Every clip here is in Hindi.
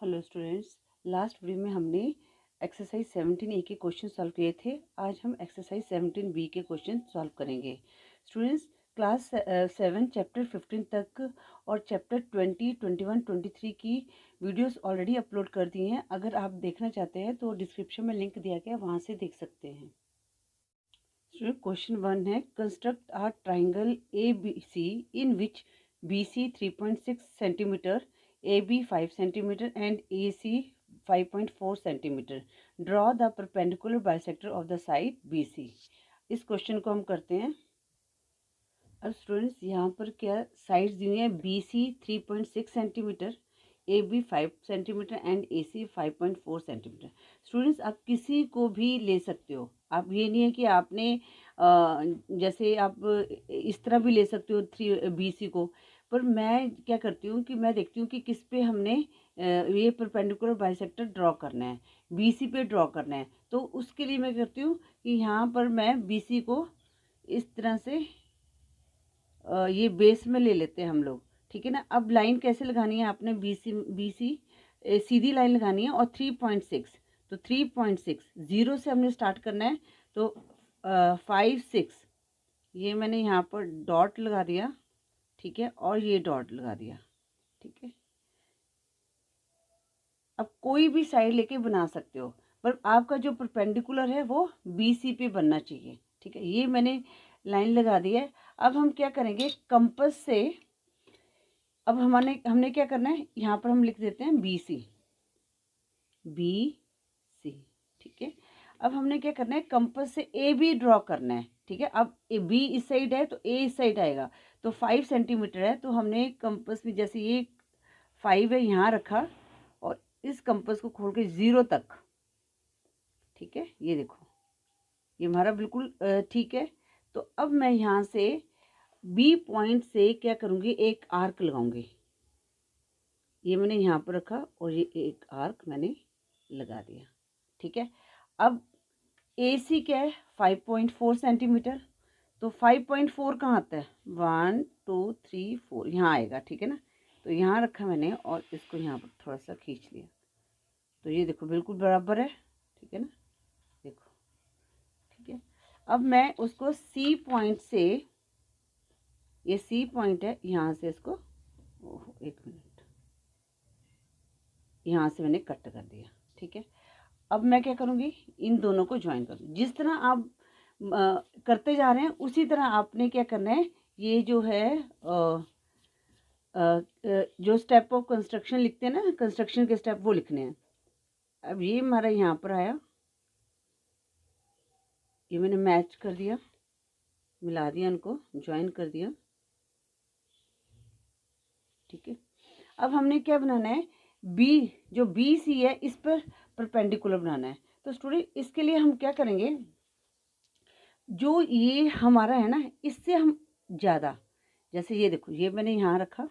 हेलो स्टूडेंट्स, लास्ट वीडियो में हमने एक्सरसाइज 17A के क्वेश्चन सॉल्व किए थे। आज हम एक्सरसाइज 17B के क्वेश्चन सॉल्व करेंगे। स्टूडेंट्स, क्लास 7 चैप्टर 15 तक और चैप्टर 20, 21, 23 की वीडियोस ऑलरेडी अपलोड कर दी हैं। अगर आप देखना चाहते हैं तो डिस्क्रिप्शन में लिंक दिया गया है, वहाँ से देख सकते हैं। स्टूडेंट, क्वेश्चन 1 है, construct a triangle ABC in which BC 3.6 centimetre, AB 5 centimeter and AC 5.4 centimeter. Draw the perpendicular bisector of the side BC. इस क्वेश्चन को हम करते हैं। अब स्टूडेंट्स, यहाँ पर क्या साइड्स दी हुई हैं? BC 3.6 centimetre, AB 5 centimetre and AC 5.4 centimetre. Students, आप किसी को भी ले सकते हो। आप ये नहीं है कि आपने जैसे आप इस तरह भी ले सकते हो BC को, पर मैं क्या करती हूँ कि मैं देखती हूँ कि किस पे हमने ये परपेंडिकुलर बाइसेक्टर ड्रॉ करना है, BC पे ड्रॉ करना है। तो उसके लिए मैं करती हूँ कि यहाँ पर मैं BC को इस तरह से ये बेस में ले लेते हैं हम लोग, ठीक है ना। अब लाइन कैसे लगानी है? आपने BC सीधी लाइन लगानी है और 3.6, तो 3.6 जीरो से हमने स्टार्ट करना है। तो 5, 6 ये मैंने यहाँ पर डॉट लगा दिया, ठीक है, और ये डॉट लगा दिया, ठीक है। अब कोई भी साइड लेके बना सकते हो, पर आपका जो परपेंडिकुलर है वो BC पे बनना चाहिए, ठीक है। ये मैंने लाइन लगा दी है। अब हम क्या करेंगे, कंपास से अब हमने क्या करना है, यहाँ पर हम लिख देते हैं BC, ठीक है। अब हमने क्या करना है, कंपास से AB ड्रॉ करना है, ठीक है। अब B इस साइड है तो A इस साइड आएगा, तो 5 सेंटीमीटर है, तो हमने कंपास में जैसे ये 5 है यहाँ रखा और इस कंपास को खोल के 0 तक, ठीक है। ये देखो, ये हमारा बिल्कुल ठीक है। तो अब मैं यहाँ से B पॉइंट से क्या करूँगी, एक आर्क लगाऊंगी। ये मैंने यहाँ पर रखा और ये एक आर्क मैंने लगा दिया, ठीक है। अब AC क्या है, 5.4 सेंटीमीटर, तो 5.4 कहाँ आता है? 1, 2, 3, 4 यहाँ आएगा, ठीक है ना। तो यहाँ रखा मैंने और इसको यहाँ पर थोड़ा सा खींच लिया, तो ये देखो बिल्कुल बराबर है, ठीक है ना, देखो, ठीक है। अब मैं उसको C पॉइंट से, ये C पॉइंट है, यहाँ से इसको, एक मिनट, यहाँ से मैंने कट कर दिया, ठीक है। अब मैं क्या करूँगी, इन दोनों को ज्वाइन करूँगी। जिस तरह आप करते जा रहे हैं उसी तरह आपने क्या करना है, ये जो है जो स्टेप ऑफ कंस्ट्रक्शन लिखते हैं ना, कंस्ट्रक्शन के स्टेप, वो लिखने हैं। अब ये हमारा यहाँ पर आया, ये मैंने मैच कर दिया, मिला दिया, इनको ज्वाइन कर दिया, ठीक है। अब हमने क्या बनाना है, जो BC है इस पर परपेंडिकुलर बनाना है। तो स्टूडेंट, इसके लिए हम क्या करेंगे, जो ये हमारा है ना, इससे हम ज़्यादा, जैसे ये देखो, ये मैंने यहाँ रखा,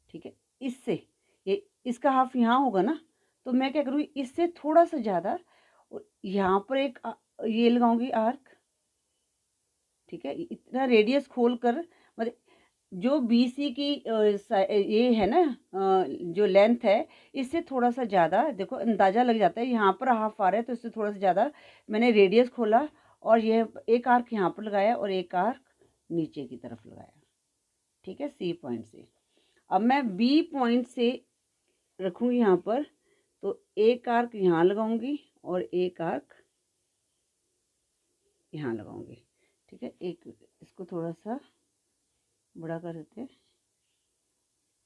ठीक है, इससे ये इसका हाफ यहाँ होगा ना, तो मैं क्या करूँगी, इससे थोड़ा सा ज़्यादा और यहाँ पर एक ये लगाऊंगी आर्क, ठीक है। इतना रेडियस खोल कर, मतलब जो BC की ये है ना, जो लेंथ है, इससे थोड़ा सा ज़्यादा, देखो अंदाज़ा लग जाता है, यहाँ पर हाफ आ रहा है तो इससे थोड़ा सा ज़्यादा मैंने रेडियस खोला और ये एक आर्क यहाँ पर लगाया और एक आर्क नीचे की तरफ लगाया, ठीक है, C पॉइंट से। अब मैं B पॉइंट से रखूँगी यहाँ पर, तो एक आर्क यहाँ लगाऊंगी और एक आर्क यहाँ लगाऊंगी, ठीक है। एक इसको थोड़ा सा बड़ा कर देते हैं,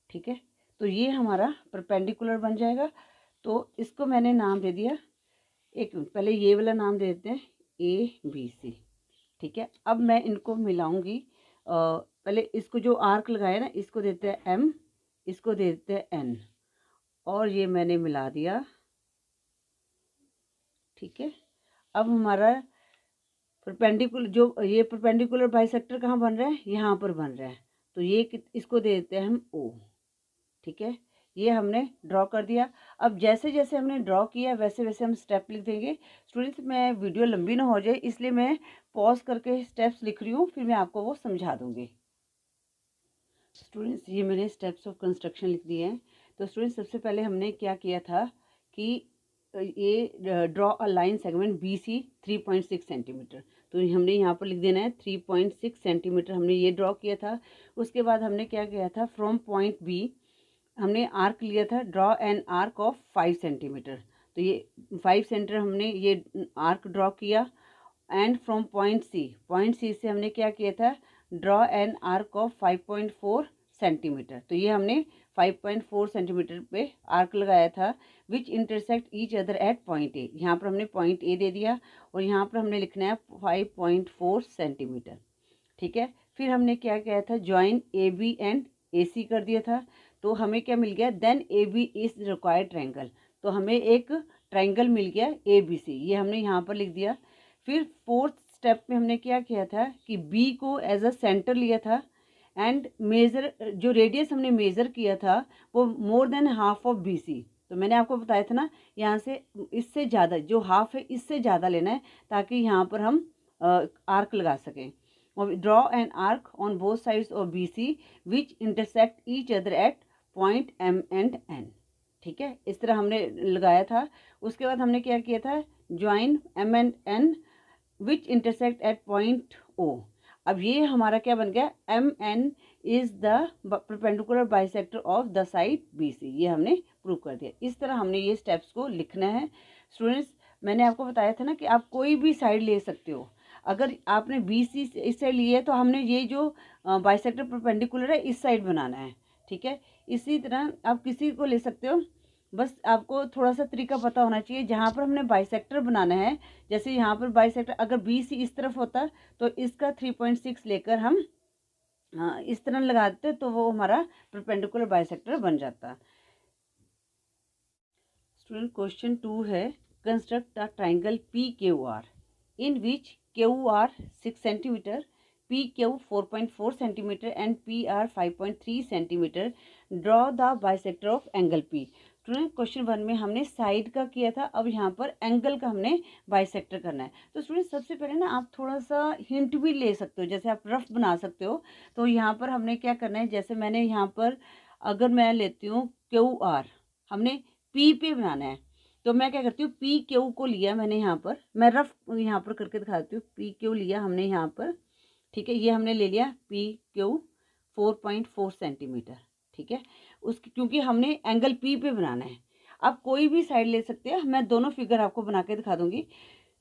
ठीक है। तो ये हमारा परपेंडिकुलर बन जाएगा। तो इसको मैंने नाम दे दिया, एक मिनट पहले ये वाला नाम दे देते हैं ABC, ठीक है। अब मैं इनको मिलाऊंगी, पहले इसको जो आर्क लगाया ना, इसको देते हैं M, इसको दे देते हैं N, और ये मैंने मिला दिया, ठीक है। अब हमारा परपेंडिकुलर, जो ये परपेंडिकुलर बाइसेक्टर कहाँ बन रहा है, यहाँ पर बन रहा है, तो ये इसको दे देते हैं हम O, ठीक है। ये हमने ड्रॉ कर दिया। अब जैसे जैसे हमने ड्रॉ किया वैसे वैसे हम स्टेप लिख देंगे। स्टूडेंट्स, मैं वीडियो लंबी ना हो जाए इसलिए मैं पॉज करके स्टेप्स लिख रही हूँ, फिर मैं आपको वो समझा दूँगी। स्टूडेंट्स, ये मैंने स्टेप्स ऑफ कंस्ट्रक्शन लिख दिए हैं। तो स्टूडेंट सबसे पहले हमने क्या किया था कि ये draw a line segment B C 3.6 centimetre, तो हमने यहाँ पर लिख देना है 3.6 सेंटीमीटर हमने ये ड्रॉ किया था। उसके बाद हमने क्या किया था, फ्रॉम पॉइंट बी हमने आर्क लिया था, draw an arc of 5 centimetre, तो ये 5 सेंटीमीटर हमने ये आर्क ड्रॉ किया। एंड फ्रॉम पॉइंट सी से हमने क्या किया था, draw an arc of 5.4 centimetre, तो ये हमने 5.4 सेंटीमीटर पे आर्क लगाया था। Which intersect each other at point A, यहाँ पर हमने पॉइंट ए दे दिया और यहाँ पर हमने लिखना है 5.4 सेंटीमीटर। ठीक है, फिर हमने क्या किया था, join A B and A C कर दिया था, तो हमें क्या मिल गया, then A B is required triangle, तो हमें एक ट्रायंगल मिल गया ए बी सी, ये हमने यहाँ पर लिख दिया। फिर फोर्थ स्टेप में हमने क्या किया था कि बी को एज अ सेंटर लिया था एंड मेज़र, जो रेडियस हमने मेज़र किया था वो more than half of B C, तो मैंने आपको बताया था ना यहाँ से इससे ज़्यादा, जो हाफ है इससे ज़्यादा लेना है ताकि यहाँ पर हम आर्क लगा सकें। और draw an arc on both sides of B C which intersect each other at point M and N. ठीक है, इस तरह हमने लगाया था। उसके बाद हमने क्या किया था, join M and N which intersect at point O. अब ये हमारा क्या बन गया, M N is the perpendicular bisector of the side B C, ये हमने प्रूव कर दिया। इस तरह हमने ये स्टेप्स को लिखना है। स्टूडेंट्स मैंने आपको बताया था ना कि आप कोई भी साइड ले सकते हो, अगर आपने बी सी इस साइड ली है तो हमने ये जो बाइसेक्टर परपेंडिकुलर है इस साइड बनाना है। ठीक है, इसी तरह आप किसी को ले सकते हो, बस आपको थोड़ा सा तरीका पता होना चाहिए। जहाँ पर हमने बाइसेक्टर बनाना है, जैसे यहाँ पर बाइसेक्टर अगर बी सी इस तरफ होता तो इसका 3.6 लेकर हम इस तरह लगा देते तो वो हमारा परपेंडिकुलर बाइसेक्टर बन जाता। स्टूडेंट क्वेश्चन 2 है, construct a triangle P Q R in which Q R 6 centimetre, P Q 4.4 centimetre and P R 5.3 centimetre, draw the bisector of angle P. Student question 1 में हमने साइड का किया था, अब यहाँ पर एंगल का हमने बाइसेक्टर करना है। तो स्टूडेंट सबसे पहले ना आप थोड़ा सा हिंट भी ले सकते हो, जैसे आप रफ बना सकते हो। तो यहाँ पर हमने क्या करना है, जैसे मैंने यहाँ पर अगर मैं लेती हूँ क्यू आर, हमने पी पे बनाना है, तो मैं क्या करती हूँ, पी क्यू को लिया मैंने यहाँ पर, मैं रफ यहाँ पर करके दिखाती हूँ। पी क्यू लिया हमने यहाँ पर, ठीक है, ये हमने ले लिया पी क्यू 4.4 सेंटीमीटर। ठीक है, उसकी क्योंकि हमने एंगल पी पे बनाना है। आप कोई भी साइड ले सकते हैं, मैं दोनों फिगर आपको बना के दिखा दूंगी।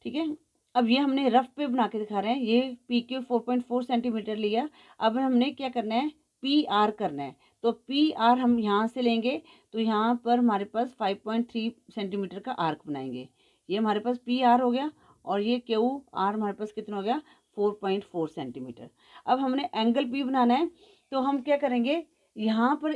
ठीक है, अब ये हमने रफ पे बना के दिखा रहे हैं, ये पी क्यू 4.4 सेंटीमीटर लिया। अब हमने क्या करना है, पी आर करना है, तो पी आर हम यहाँ से लेंगे, तो यहाँ पर हमारे पास 5.3 सेंटीमीटर का आर्क बनाएंगे। ये हमारे पास पी आर हो गया और ये क्यू आर हमारे पास कितना हो गया, 4.4 सेंटीमीटर। अब हमने एंगल पी बनाना है, तो हम क्या करेंगे, यहाँ पर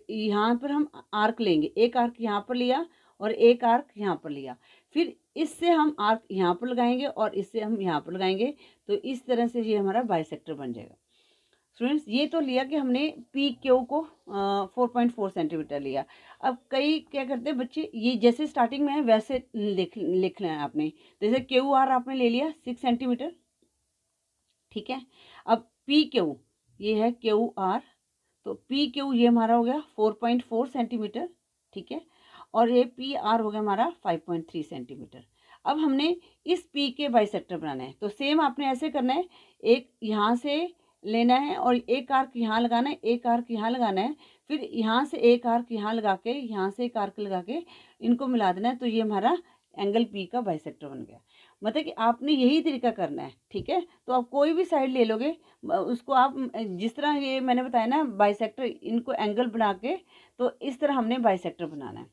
यहाँ पर हम आर्क लेंगे, एक आर्क यहाँ पर लिया और एक आर्क यहाँ पर लिया, फिर इससे हम आर्क यहाँ पर लगाएंगे और इससे हम यहाँ पर लगाएंगे, तो इस तरह से ये हमारा बाइसेक्टर बन जाएगा। स्टूडेंट्स ये तो लिया कि हमने पी क्यू को 4.4 सेंटीमीटर लिया। अब कई क्या करते हैं बच्चे, ये जैसे स्टार्टिंग में है वैसे लिखना है आपने। जैसे क्यू आर आपने ले लिया 6 सेंटीमीटर, ठीक है। अब पी क्यू, ये है क्यू आर, तो पी क्यू ये हमारा हो गया 4.4 सेंटीमीटर, ठीक है, और ये पी आर हो गया हमारा 5.3 सेंटीमीटर। अब हमने इस पी के बाइसेक्टर बनाना है, तो सेम आपने ऐसे करना है, एक यहाँ से लेना है और एक आर्क यहाँ लगाना है, एक आर्क यहाँ लगाना है, फिर यहाँ से एक आर्क यहाँ लगा के, यहाँ से एक आर्क लगा के इनको मिला देना है, तो ये हमारा एंगल पी का बाइसेक्टर बन गया। मतलब कि आपने यही तरीका करना है। ठीक है, तो आप कोई भी साइड ले लोगे, उसको आप जिस तरह ये मैंने बताया ना बाइसेक्टर, इनको एंगल बना के, तो इस तरह हमने बाइसेक्टर बनाना है।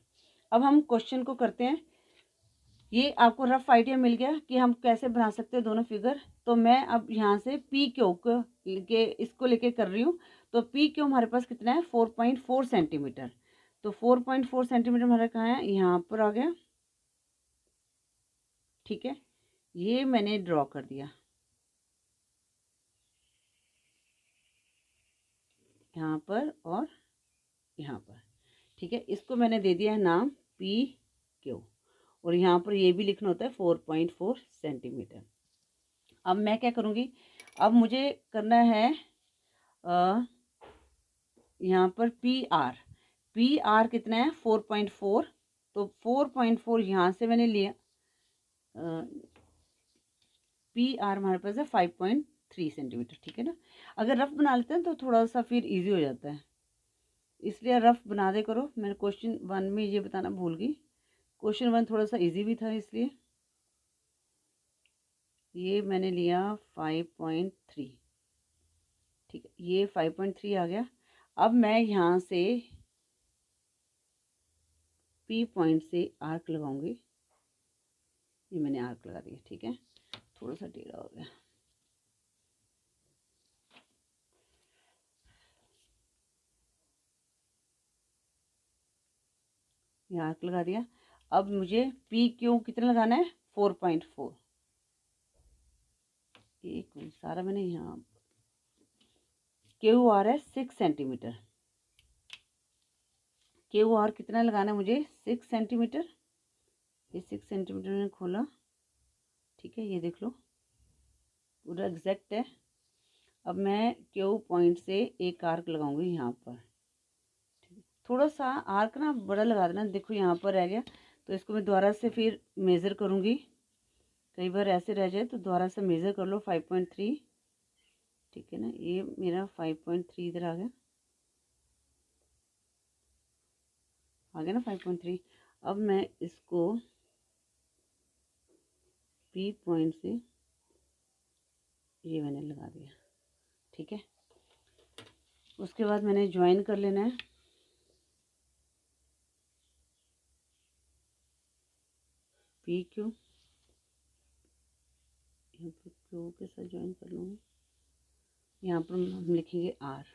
अब हम क्वेश्चन को करते हैं। ये आपको रफ आइडिया मिल गया कि हम कैसे बना सकते हैं दोनों फिगर। तो मैं अब यहाँ से पी क्यू को इसको लेके कर रही हूँ। तो पी क्यू हमारे पास कितना है, 4.4 सेंटीमीटर। तो 4.4 सेंटीमीटर हमारा कहाँ है, यहाँ पर आ गया। ठीक है, ये मैंने ड्रॉ कर दिया यहाँ पर और यहाँ पर। ठीक है, इसको मैंने दे दिया है नाम पी क्यू, और यहाँ पर ये भी लिखना होता है 4.4 सेंटीमीटर। अब मैं क्या करूँगी, अब मुझे करना है यहाँ पर पी पी आर कितना है 4.4, तो 4.4 यहाँ से मैंने लिया, पी आर हमारे पास है 5.3 सेंटीमीटर, ठीक है ना। अगर रफ बना लेते हैं तो थोड़ा सा फिर इजी हो जाता है, इसलिए रफ बना दे करो। मैंने क्वेश्चन 1 में ये बताना भूल गई, क्वेश्चन 1 थोड़ा सा इजी भी था, इसलिए ये मैंने लिया 5.3, ठीक है, ये 5.3 आ गया। अब मैं यहाँ से पी पॉइंट से आर्क लगाऊंगी, ये मैंने आर्क लगा दिया, ठीक है, थोड़ा सा टेढ़ा हो गया। ये आर्क लगा दिया। अब मुझे पी क्यू कितना लगाना है 4.4, एक मिनट, सारा मैंने यहाँ, क्यू आर है 6 सेंटीमीटर, क्यू आर कितना लगाना है मुझे 6 सेंटीमीटर, ये 6 सेंटीमीटर मैंने खोला, ठीक है, ये देख लो पूरा एग्जैक्ट है। अब मैं क्यू पॉइंट से एक आर्क लगाऊंगी यहाँ पर, ठीक है, थोड़ा सा आर्क ना बड़ा लगा देना, देखो यहाँ पर रह गया, तो इसको मैं दोबारा से फिर मेज़र करूँगी, कई बार ऐसे रह जाए तो दोबारा से मेज़र कर लो 5.3, ठीक है ना, ये मेरा 5.3 इधर आ गया ना 5.3। अब मैं इसको पी पॉइंट से ये मैंने लगा दिया, ठीक है। उसके बाद मैंने ज्वाइन कर लेना है, पी क्यू, यहाँ पर क्यू के साथ ज्वाइन कर लूँगी, यहाँ पर हम लिखेंगे आर,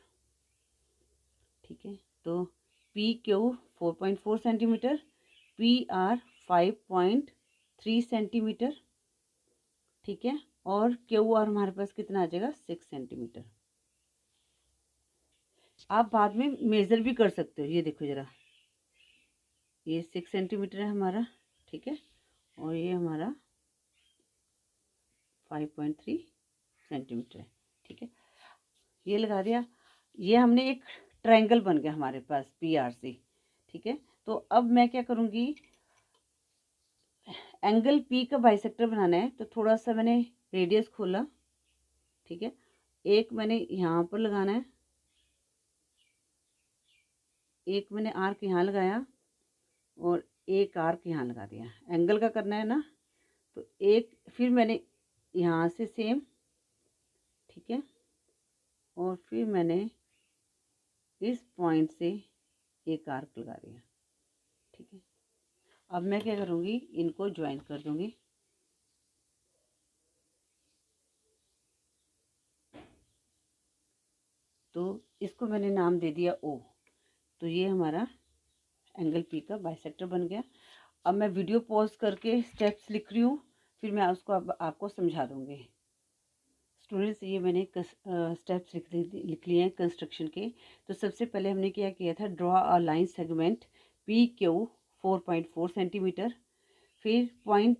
ठीक है। तो P Q 4.4 centimetre, P R 5.3 centimetre, ठीक है, और क्यू आर हमारे पास कितना आ जाएगा 6 सेंटीमीटर। आप बाद में मेज़र भी कर सकते हो, ये देखो ज़रा, ये 6 सेंटीमीटर है हमारा, ठीक है, और ये हमारा 5.3 सेंटीमीटर है, ठीक है, ये लगा दिया। ये हमने एक ट्रायंगल बन गया हमारे पास पी आर से, ठीक है। तो अब मैं क्या करूँगी, एंगल पी का बाइसेक्टर बनाना है, तो थोड़ा सा मैंने रेडियस खोला, ठीक है, एक मैंने यहाँ पर लगाना है, एक मैंने आर्क यहाँ लगाया और एक आर्क यहाँ लगा दिया, एंगल का करना है ना, तो एक फिर मैंने यहाँ से सेम, ठीक है, और फिर मैंने इस पॉइंट से एक आर्क लगा दिया, ठीक है। अब मैं क्या करूँगी, इनको ज्वाइन कर दूँगी, तो इसको मैंने नाम दे दिया ओ, तो ये हमारा एंगल पी का बाइसेक्टर बन गया। अब मैं वीडियो पॉज करके स्टेप्स लिख रही हूँ, फिर मैं उसको आपको समझा दूँगी। स्टूडेंट्स, ये मैंने स्टेप्स लिख लिए हैं कंस्ट्रक्शन के। तो सबसे पहले हमने क्या किया था, draw a line segment P Q 4.4 centimetre. फिर पॉइंट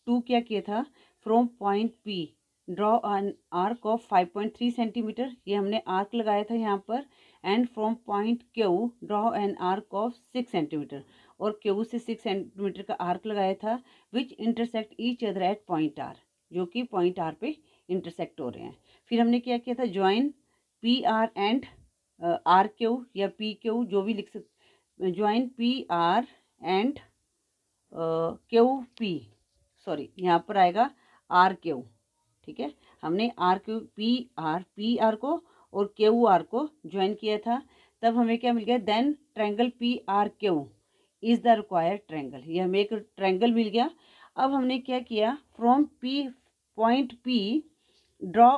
2 क्या किया था, from point P draw an arc of 5.3 centimetre, ये हमने आर्क लगाया था यहाँ पर। And from point Q draw an arc of 6 centimetre, और क्यू से 6 सेंटीमीटर का आर्क लगाया था, which intersect each other at point R, जो कि पॉइंट आर पे इंटरसेक्ट हो रहे हैं। फिर हमने क्या किया था, join P R and R Q या पी क्यू, जो भी लिख सकते, join P R and Q P, sorry यहाँ पर आएगा आर क्यू, ठीक है। हमने आर क्यू पी आर को और क्यू आर को ज्वाइन किया था, तब हमें क्या मिल गया, then triangle P R Q is the required triangle, ये हमें एक ट्रायंगल मिल गया। अब हमने क्या किया, from P point P draw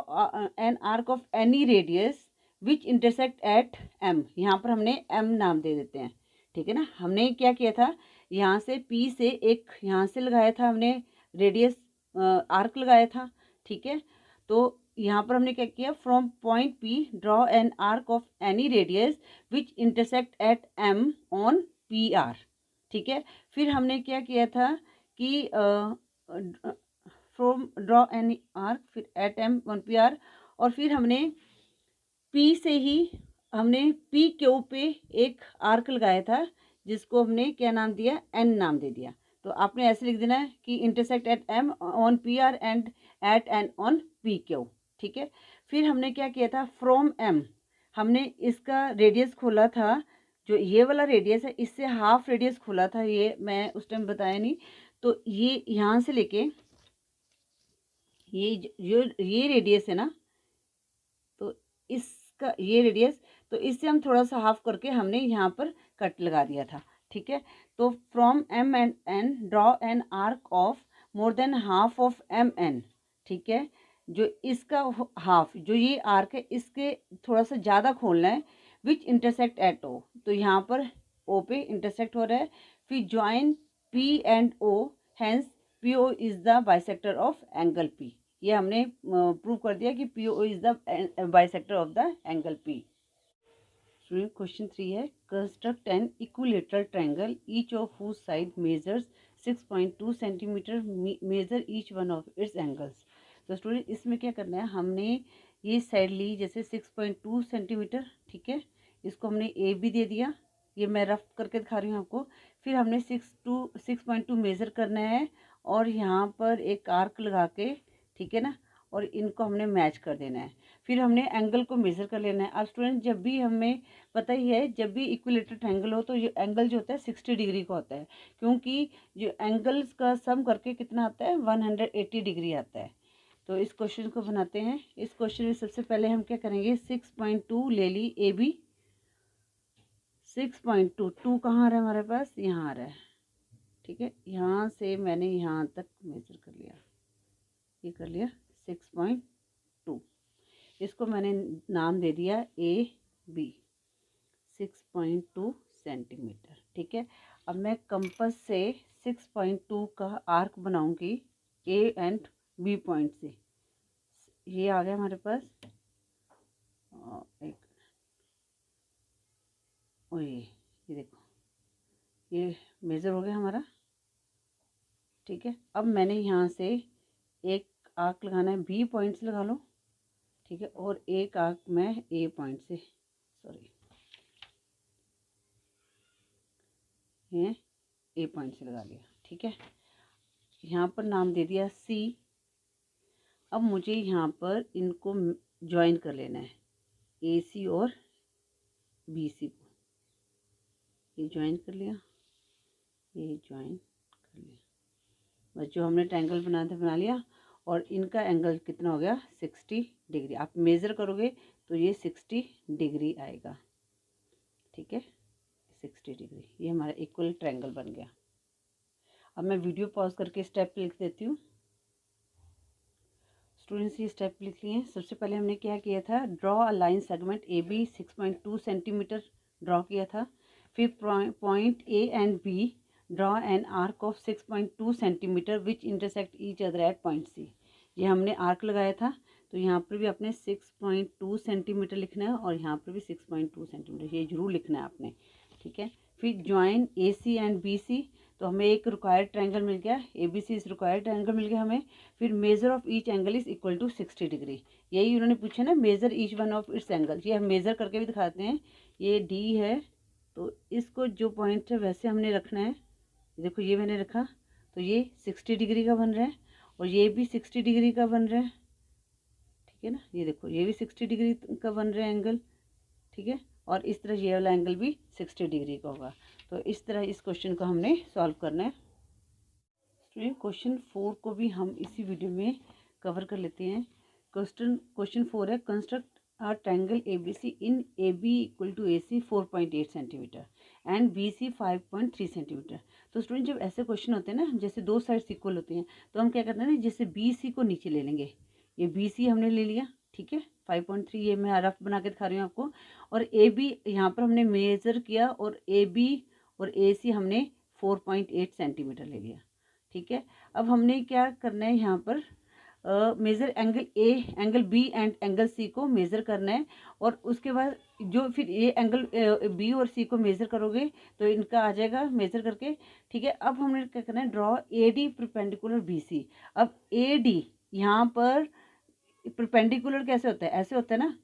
an arc of any radius which intersect at M, यहाँ पर हमने एम नाम दे देते हैं, ठीक है ना। हमने क्या किया था, यहाँ से पी से एक यहाँ से लगाया था हमने रेडियस, आर्क लगाया था, ठीक है। तो यहाँ पर हमने क्या किया, from point P draw an arc of any radius which intersect at M on P R, ठीक है। फिर हमने क्या किया था कि फ्रॉम ड्रॉ एनी आर्क, फिर at M on P R, और फिर हमने पी से ही हमने पी क्यू पे एक आर्क लगाया था जिसको हमने क्या नाम दिया, एन नाम दे दिया। तो आपने ऐसे लिख देना है कि intersect at M on P R and at N on P Q. ठीक है, फिर हमने क्या किया था, फ्रॉम एम हमने इसका रेडियस खोला था, जो ये वाला रेडियस है इससे हाफ रेडियस खोला था, ये मैं उस टाइम बताया नहीं। तो ये यहाँ से लेके ये रेडियस है ना, तो इसका ये रेडियस, तो इससे हम थोड़ा सा हाफ करके हमने यहाँ पर कट लगा दिया था। ठीक है, तो from M and N draw an arc of more than half of M N. ठीक है, जो इसका हाफ, जो ये आर्क है इसके थोड़ा सा ज़्यादा खोलना है, विच इंटरसेक्ट एट ओ, तो यहाँ पर ओ पे इंटरसेक्ट हो रहा है। फिर join P and O, hence P O is the bisector of angle P. ये हमने प्रूव कर दिया कि P O is the bisector of the angle P. Student question 3 है, construct an equilateral triangle each of whose side measures 6.2 centimetre, measure each one of its angles. तो स्टूडेंट इसमें क्या करना है, हमने ये साइड ली जैसे 6.2 सेंटीमीटर। ठीक है, इसको हमने ए बी दे दिया, ये मैं रफ करके दिखा रही हूँ आपको। फिर हमने 6.2 मेज़र करना है और यहाँ पर एक आर्क लगा के, ठीक है ना, और इनको हमने मैच कर देना है। फिर हमने एंगल को मेज़र कर लेना है। अब स्टूडेंट जब भी हमें पता ही है, जब भी इक्विलेटरल ट्रायंगल हो तो ये एंगल जो होता है 60 डिग्री का होता है, क्योंकि जो एंगल्स का सम करके कितना आता है, 180 डिग्री आता है। तो इस क्वेश्चन को बनाते हैं। इस क्वेश्चन में सबसे पहले हम क्या करेंगे, 6.2 ले ली ए बी, 6.2 कहाँ आ रहा है हमारे पास, यहाँ आ रहा है। ठीक है, यहाँ से मैंने यहाँ तक मेजर कर लिया, ये कर लिया 6.2। इसको मैंने नाम दे दिया ए बी, 6.2 सेंटीमीटर। ठीक है, अब मैं कंपास से 6.2 का आर्क बनाऊंगी ए एंड बी पॉइंट से। ये आ गया हमारे पास एक, और ये देखो, ये मेज़र हो गया हमारा। ठीक है, अब मैंने यहाँ से एक आर्क लगाना है, बी पॉइंट से लगा लो। ठीक है, और एक आर्क मैं ए पॉइंट से, सॉरी, ये ए पॉइंट से लगा लिया। ठीक है, यहाँ पर नाम दे दिया सी। अब मुझे यहाँ पर इनको ज्वाइन कर लेना है, ए सी और बी सी को। ये ज्वाइन कर लिया, ये ज्वाइन कर लिया, बस जो हमने ट्रायंगल बनाया था बना लिया। और इनका एंगल कितना हो गया, 60 डिग्री। आप मेज़र करोगे तो ये 60 डिग्री आएगा। ठीक है, 60 डिग्री, ये हमारा इक्वल ट्रायंगल बन गया। अब मैं वीडियो पॉज करके स्टेप लिख देती हूँ। स्टूडेंट्स ये स्टेप लिख लिए। सबसे पहले हमने क्या किया था, draw a line segment A B 6.2 centimetre draw किया था। फिर point A and B draw an arc of 6.2 centimetre which intersect each other at point C. ये हमने आर्क लगाया था, तो यहाँ पर भी आपने 6.2 सेंटीमीटर लिखना है और यहाँ पर भी 6.2 सेंटीमीटर, ये जरूर लिखना है आपने। ठीक है, फिर join A C and B C, तो हमें एक रिक्वायर्ड ट्रायंगल मिल गया, ए बी सी इस रिक्वायर्ड ट्रायंगल मिल गया हमें। फिर measure of each angle is equal to 60 degree, यही उन्होंने पूछा ना, measure each one of its angle. ये हम मेजर करके भी दिखाते हैं। ये डी है, तो इसको जो पॉइंट है वैसे हमने रखना है। देखो ये मैंने रखा, तो ये 60 डिग्री का बन रहा है और ये भी 60 डिग्री का बन रहा है। ठीक है ना, ये देखो ये भी 60 डिग्री का बन रहा है एंगल। ठीक है, और इस तरह ये वाला एंगल भी 60 डिग्री का होगा। तो इस तरह इस क्वेश्चन को हमने सॉल्व करना है। स्टूडेंट क्वेश्चन 4 को भी हम इसी वीडियो में कवर कर लेते हैं। क्वेश्चन 4 है, construct a triangle A B C in A B equal to A C 4.8 centimetre and B C 5.3 centimetre. तो स्टूडेंट जब ऐसे क्वेश्चन होते हैं ना, जैसे दो साइड्स इक्वल होती हैं, तो हम क्या करते हैं ना, जैसे बी सी को नीचे ले लेंगे। ये बी सी हमने ले लिया, ठीक है, 5.3, ये मैं रफ बना के दिखा रही हूँ आपको। और ए बी यहाँ पर हमने मेज़र किया और ए बी और ए सी हमने 4.8 सेंटीमीटर ले लिया। ठीक है, अब हमने क्या करना है, यहाँ पर measure angle A, angle B and angle C को मेज़र करना है। और उसके बाद जो फिर ये एंगल बी और सी को मेज़र करोगे तो इनका आ जाएगा मेज़र करके। ठीक है, अब हमने क्या करना है, draw A D perpendicular B C. अब ए डी यहाँ पर परपेंडिकुलर कैसे होता है, ऐसे होता है ना,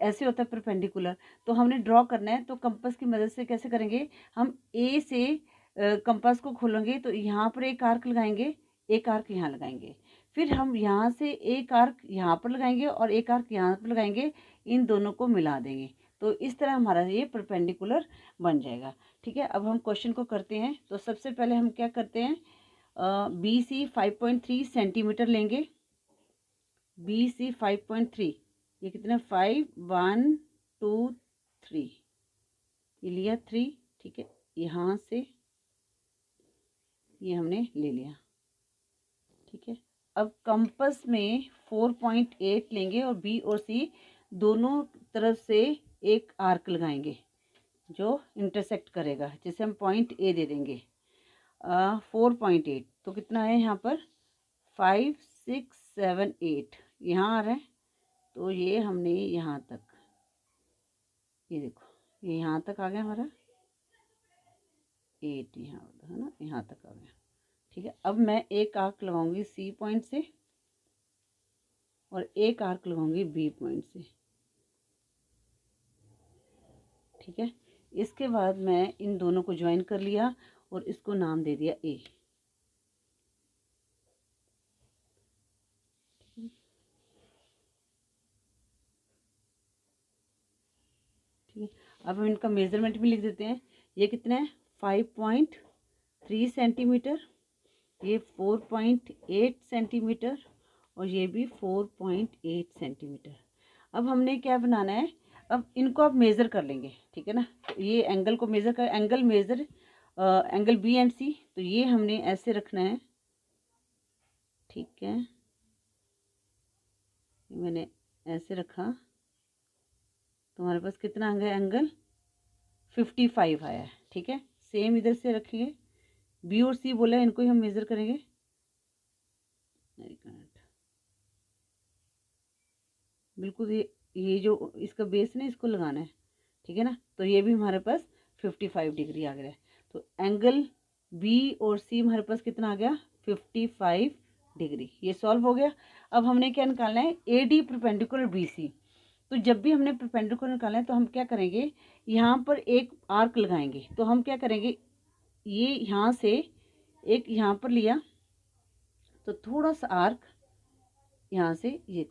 ऐसे होता है परपेंडिकुलर। तो हमने ड्रॉ करना है, तो कंपास की मदद से कैसे करेंगे, हम ए से कंपास को खोलेंगे तो यहाँ पर एक आर्क लगाएंगे, एक आर्क यहाँ लगाएंगे, फिर हम यहाँ से एक आर्क यहाँ पर लगाएंगे और एक आर्क यहाँ पर लगाएंगे, इन दोनों को मिला देंगे, तो इस तरह हमारा ये परपेंडिकुलर बन जाएगा। ठीक है, अब हम क्वेश्चन को करते हैं। तो सबसे पहले हम क्या करते हैं, बी सी 5.3 सेंटीमीटर लेंगे। बी सी 5.3, ये कितना 5 1 2 3, ये लिया 3। ठीक है, यहाँ से ये हमने ले लिया। ठीक है, अब कंपास में 4.8 लेंगे और बी और सी दोनों तरफ से एक आर्क लगाएंगे जो इंटरसेक्ट करेगा, जिसे हम पॉइंट ए दे देंगे। 4.8 तो कितना है यहाँ पर 5 6 7 8, यहाँ आ रहा है, तो ये हमने यहाँ तक, ये देखो ये यहाँ तक आ गया हमारा 8, यहाँ है ना, यहाँ तक आ गया। ठीक है, अब मैं एक आर्क लगाऊंगी सी पॉइंट से और एक आर्क लगाऊंगी बी पॉइंट से। ठीक है, इसके बाद मैं इन दोनों को ज्वाइन कर लिया और इसको नाम दे दिया ए। ठीक है, अब हम इनका मेजरमेंट भी लिख देते हैं। ये कितना है 5.3 सेंटीमीटर, ये 4.8 सेंटीमीटर और ये भी 4.8 सेंटीमीटर। अब हमने क्या बनाना है, अब इनको आप मेज़र कर लेंगे। ठीक है ना, तो ये एंगल को मेज़र कर, angle measure angle B and C, तो ये हमने ऐसे रखना है। ठीक है, मैंने ऐसे रखा तो हमारे पास कितना आ गया एंगल 55 आया है। ठीक है, सेम इधर से रखिए, बी और सी बोला है, इनको ही हम मेज़र करेंगे। बिल्कुल ये जो इसका बेस ना, इसको लगाना है। ठीक है ना, तो ये भी हमारे पास 55 डिग्री आ गया है। तो एंगल बी और सी हमारे पास कितना आ गया 55 डिग्री, ये सॉल्व हो गया। अब हमने क्या निकालना है, A D perpendicular B C. तो जब भी हमने परपेंडिकुलर निकालना है तो हम क्या करेंगे, यहाँ पर एक आर्क लगाएंगे। तो हम क्या करेंगे, ये यहाँ से एक यहाँ पर लिया तो थोड़ा सा आर्क यहाँ से, ये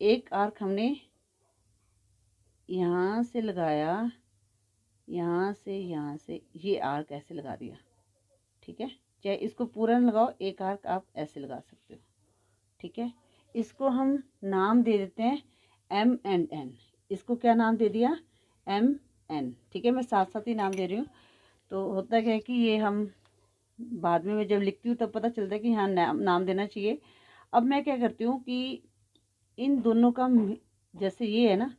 एक आर्क हमने यहाँ से लगाया, यहाँ से ये आर्क ऐसे लगा दिया। ठीक है, चाहे इसको पूरा न लगाओ, एक आर्क आप ऐसे लगा सकते हो। ठीक है, इसको हम नाम दे देते हैं एम एंड एन। इसको क्या नाम दे दिया, एम एन। ठीक है, मैं साथ साथ ही नाम दे रही हूँ। तो होता क्या है कि ये हम बाद में मैं जब लिखती हूँ तब पता चलता है कि हाँ नाम देना चाहिए। अब मैं क्या करती हूँ कि इन दोनों का, जैसे ये है ना,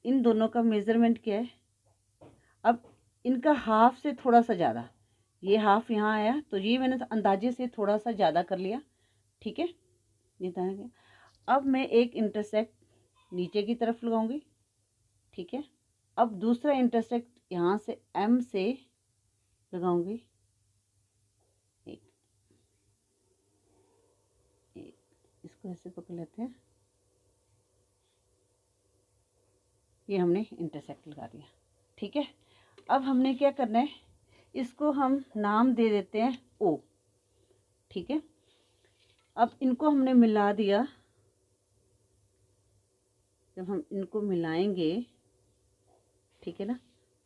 इन दोनों का मेज़रमेंट क्या है, अब इनका हाफ से थोड़ा सा ज़्यादा, ये हाफ यहाँ आया तो ये मैंने अंदाजे से थोड़ा सा ज़्यादा कर लिया। ठीक है, ये था गया। अब मैं एक इंटरसेक्ट नीचे की तरफ लगाऊंगी। ठीक है, अब दूसरा इंटरसेक्ट यहाँ से एम से लगाऊंगी, एक इसको ऐसे पकड़ लेते हैं, ये हमने इंटरसेक्ट लगा दिया। ठीक है, अब हमने क्या करना है, इसको हम नाम दे देते हैं ओ। ठीक है, अब इनको हमने मिला दिया, जब हम इनको मिलाएंगे, ठीक है ना,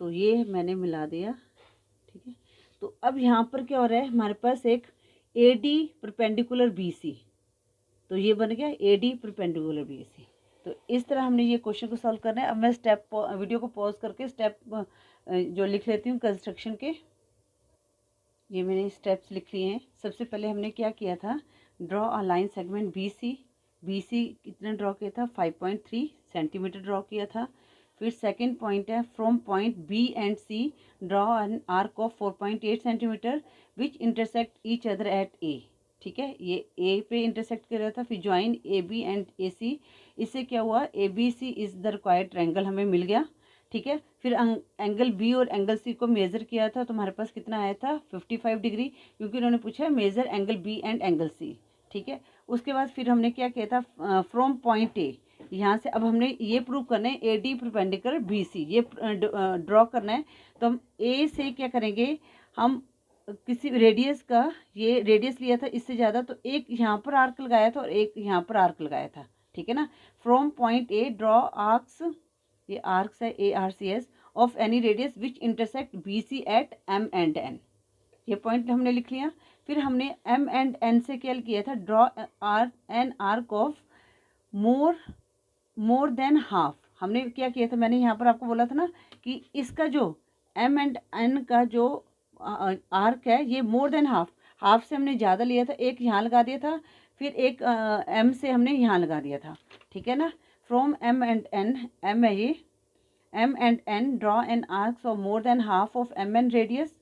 तो ये मैंने मिला दिया। ठीक है, तो अब यहाँ पर क्या हो रहा है, हमारे पास एक A D perpendicular B C, तो ये बन गया A D perpendicular B C. तो इस तरह हमने ये क्वेश्चन को सॉल्व करना है। अब मैं वीडियो को पॉज करके स्टेप जो लिख लेती हूँ कंस्ट्रक्शन के। ये मैंने स्टेप्स लिख लिए हैं। सबसे पहले हमने क्या किया था, draw a line segment B C कितना ड्रॉ किया था 5.3 सेंटीमीटर ड्रॉ किया था। फिर सेकंड पॉइंट है, from point B and C draw an arc of 4.8 centimetre which intersect each other at A. ठीक है, ये ए पे इंटरसेक्ट कर रहा था। फिर join A B and A C, इससे क्या हुआ, A B C is the required triangle हमें मिल गया। ठीक है, फिर एंगल बी और एंगल सी को मेज़र किया था तो हमारे पास कितना आया था 55 डिग्री, क्योंकि उन्होंने पूछा measure angle B and angle C. ठीक है, उसके बाद फिर हमने क्या किया था, फ्रॉम पॉइंट ए, यहाँ से अब हमने ये प्रूव करना है AD परपेंडिकुलर BC, ये ड्रॉ करना है। तो हम A से क्या करेंगे, हम किसी रेडियस का, ये रेडियस लिया था इससे ज़्यादा, तो एक यहाँ पर आर्क लगाया था और एक यहाँ पर आर्क लगाया था, ठीक है ना। From point A draw arcs, ये आर्क्स है ARCS of any radius which intersect BC at M and N, ये पॉइंट हमने लिख लिया। फिर हमने M एंड N से क्या किया था, draw an arc of more than half. हमने क्या किया था, मैंने यहाँ पर आपको बोला था ना कि इसका जो M एंड N का जो आर्क है ये मोर देन हाफ, हाफ से हमने ज़्यादा लिया था, एक यहाँ लगा दिया था, फिर एक M से हमने यहाँ लगा दिया था, ठीक है ना। From M and N, M है ये, M and N draw an arcs of more than half of M N radius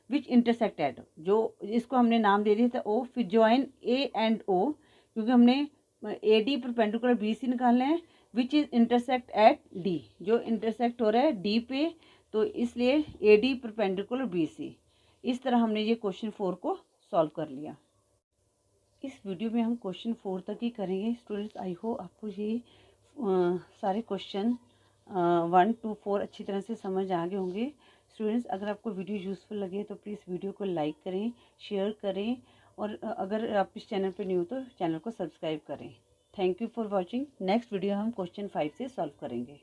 which intersect at, जो इसको हमने नाम दे दिया था O। फिर ज्वाइन A एंड O, क्योंकि हमने AD परपेंडिकुलर BC निकालना है, which is intersect at D, जो इंटरसेक्ट हो रहा है D पे, तो इसलिए AD परपेंडिकुलर BC। इस तरह हमने ये क्वेश्चन 4 को सॉल्व कर लिया। इस वीडियो में हम क्वेश्चन 4 तक ही करेंगे स्टूडेंट्स। आई होप आपको ये सारे क्वेश्चन 1 to 4 अच्छी तरह से समझ आ गए होंगे स्टूडेंट्स। अगर आपको वीडियो यूज़फुल लगे तो प्लीज़ वीडियो को लाइक करें, शेयर करें, और अगर आप इस चैनल पर न्यू हो तो चैनल को सब्सक्राइब करें। Thank you for watching. Next video हम क्वेश्चन 5 से सॉल्व करेंगे।